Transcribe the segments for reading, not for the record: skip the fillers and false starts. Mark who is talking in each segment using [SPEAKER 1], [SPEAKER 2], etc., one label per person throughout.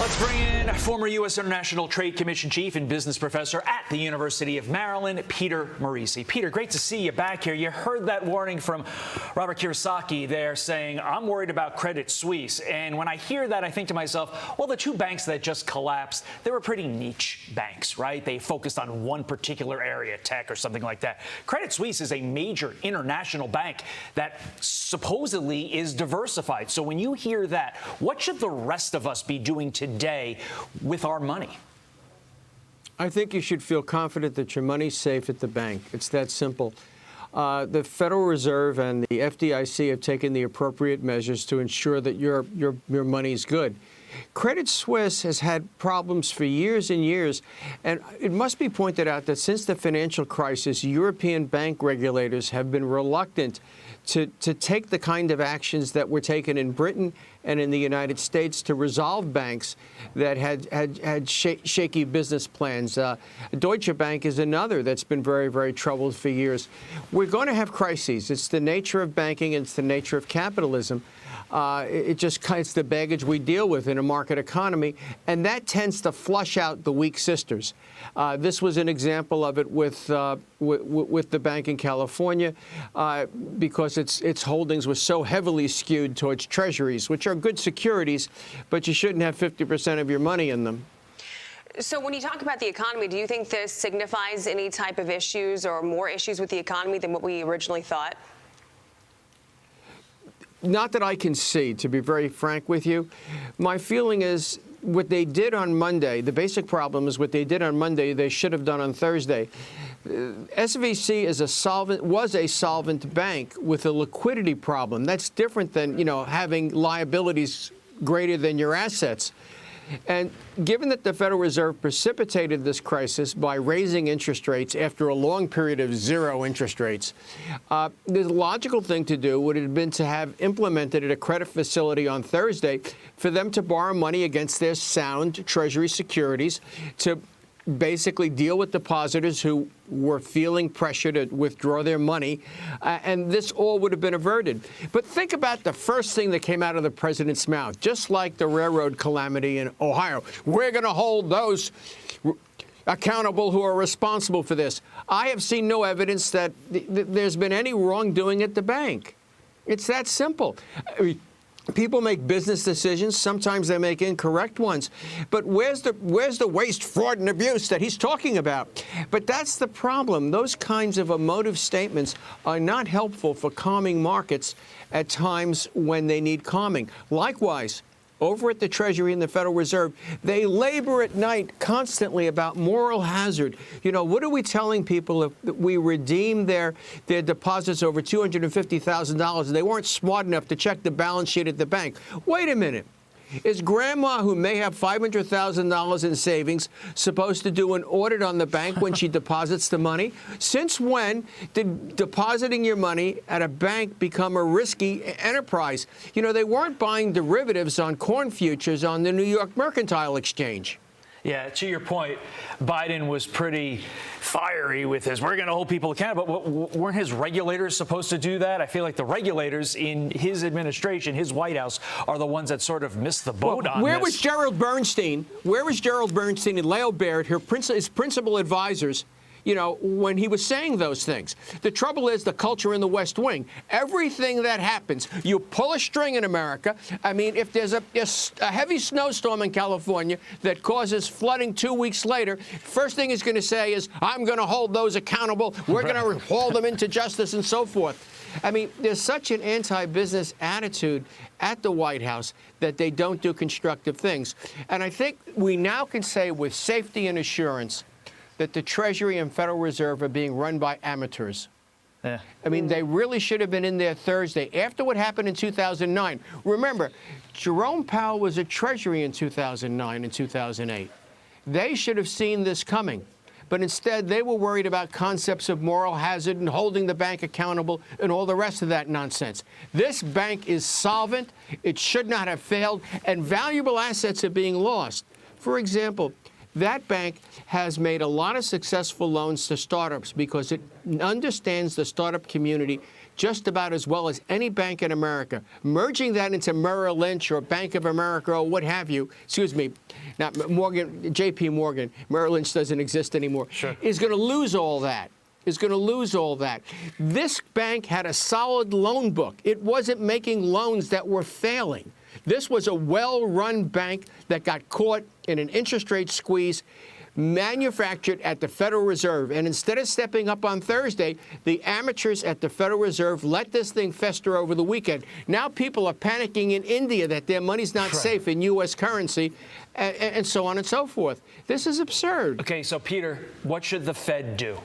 [SPEAKER 1] Let's bring in former U.S. International Trade Commission chief and business professor at the University of Maryland, Peter Morici. Peter, great to see you back here. You heard that warning from Robert Kiyosaki there saying, I'm worried about Credit Suisse. And when I hear that, I think to myself, well, the two banks that just collapsed, they were pretty niche banks, right? They focused on one particular area, tech or something like that. Credit Suisse is a major international bank that supposedly is diversified. So when you hear that, what should the rest of us be doing today with our money?
[SPEAKER 2] I think you should feel confident that your money's safe at the bank. It's that simple. The Federal Reserve and the FDIC have taken the appropriate measures to ensure that your money's good. Credit Suisse has had problems for years and years, and it must be pointed out that since the financial crisis, European bank regulators have been reluctant to take the kind of actions that were taken in Britain and in the United States to resolve banks that had shaky business plans. Deutsche Bank is another that's been very, very troubled for years. We're going to have crises. It's the nature of banking. It's the nature of capitalism. It's the baggage we deal with in a market economy, and that tends to flush out the weak sisters. This was an example of it with the bank in California because its holdings were so heavily skewed towards treasuries, which are good securities, but you shouldn't have 50% of your money in them.
[SPEAKER 3] So when you talk about the economy, do you think this signifies any type of issues or more issues with the economy than what we originally thought?
[SPEAKER 2] Not that I can see, to be very frank with you. My feeling is what they did on Monday, the basic problem is what they did on Monday, they should have done on Thursday. SVC was a solvent bank with a liquidity problem. That's different than, having liabilities greater than your assets. And given that the Federal Reserve precipitated this crisis by raising interest rates after a long period of zero interest rates, the logical thing to do would have been to have implemented a credit facility on Thursday for them to borrow money against their sound Treasury securities to basically deal with depositors who were feeling pressure to withdraw their money, and this all would have been averted. But think about the first thing that came out of the president's mouth, just like the railroad calamity in Ohio. We're going to hold those accountable who are responsible for this. I have seen no evidence that there's been any wrongdoing at the bank. It's that simple. People make business decisions. Sometimes they make incorrect ones. But where's the waste, fraud, and abuse that he's talking about? But that's the problem. Those kinds of emotive statements are not helpful for calming markets at times when they need calming. Likewise, over at the Treasury and the Federal Reserve, they labor at night constantly about moral hazard. What are we telling people if we redeem their deposits over $250,000 and they weren't smart enough to check the balance sheet at the bank? Wait a minute. Is grandma, who may have $500,000 in savings, supposed to do an audit on the bank when she deposits the money? Since when did depositing your money at a bank become a risky enterprise? They weren't buying derivatives on corn futures on the New York Mercantile Exchange.
[SPEAKER 1] Yeah, to your point, Biden was pretty fiery with his, we're going to hold people accountable, but weren't his regulators supposed to do that? I feel like the regulators in his administration, his White House, are the ones that sort of missed the boat on this.
[SPEAKER 2] Where was Gerald Bernstein? Where was Gerald Bernstein and Lael Baird, his principal advisors, when he was saying those things? The trouble is the culture in the West Wing. Everything that happens, you pull a string in America. I mean, if there's a heavy snowstorm in California that causes flooding 2 weeks later, first thing he's going to say is, I'm going to hold those accountable. We're going to haul them into justice and so forth. I mean, there's such an anti-business attitude at the White House that they don't do constructive things. And I think we now can say with safety and assurance that the Treasury and Federal Reserve are being run by amateurs. Yeah. I mean, they really should have been in there Thursday after what happened in 2009. Remember, Jerome Powell was at Treasury in 2009 and 2008. They should have seen this coming. But instead, they were worried about concepts of moral hazard and holding the bank accountable and all the rest of that nonsense. This bank is solvent. It should not have failed, and valuable assets are being lost. For example, that bank has made a lot of successful loans to startups because it understands the startup community just about as well as any bank in America. Merging that into Merrill Lynch or Bank of America or what have you, excuse me, not Morgan, J.P. Morgan, Merrill Lynch doesn't exist anymore, is going to lose all that. This bank had a solid loan book. It wasn't making loans that were failing. This was a well-run bank that got caught in an interest rate squeeze manufactured at the Federal Reserve. And instead of stepping up on Thursday, the amateurs at the Federal Reserve let this thing fester over the weekend. Now people are panicking in India that their money's not safe in U.S. currency, and so on and so forth. This is absurd.
[SPEAKER 1] Okay, so Peter, what should the Fed do?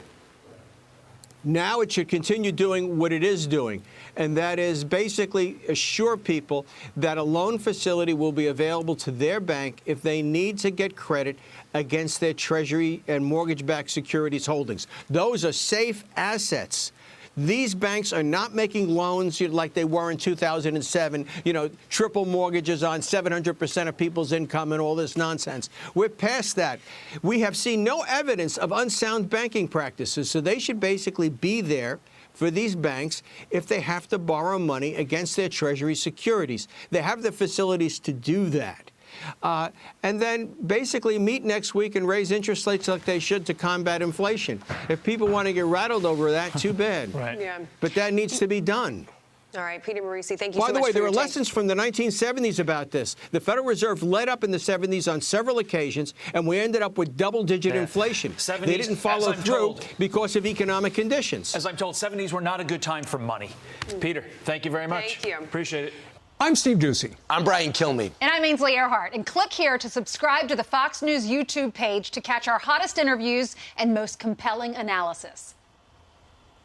[SPEAKER 2] Now it should continue doing what it is doing, and that is basically assure people that a loan facility will be available to their bank if they need to get credit against their Treasury and mortgage-backed securities holdings. Those are safe assets. These banks are not making loans like they were in 2007, triple mortgages on 700% of people's income and all this nonsense. We're past that. We have seen no evidence of unsound banking practices, so they should basically be there for these banks if they have to borrow money against their Treasury securities. They have the facilities to do that. And then basically meet next week and raise interest rates like they should to combat inflation. If people want to get rattled over that, too bad.
[SPEAKER 1] Right.
[SPEAKER 3] Yeah.
[SPEAKER 2] But that needs to be done.
[SPEAKER 3] All right, Peter Morici, thank you so much.
[SPEAKER 2] By the way, there
[SPEAKER 3] are
[SPEAKER 2] are lessons from the 1970s about this. The Federal Reserve let up in the 70s on several occasions, and we ended up with double-digit inflation.
[SPEAKER 1] 70s,
[SPEAKER 2] they didn't follow through because of economic conditions.
[SPEAKER 1] As I'm told, 70s were not a good time for money. Peter, thank you very much.
[SPEAKER 3] Thank you.
[SPEAKER 1] Appreciate it.
[SPEAKER 4] I'm Steve Ducey.
[SPEAKER 5] I'm Brian Kilmeade.
[SPEAKER 6] And I'm Ainsley Earhart. And click here to subscribe to the Fox News YouTube page to catch our hottest interviews and most compelling analysis.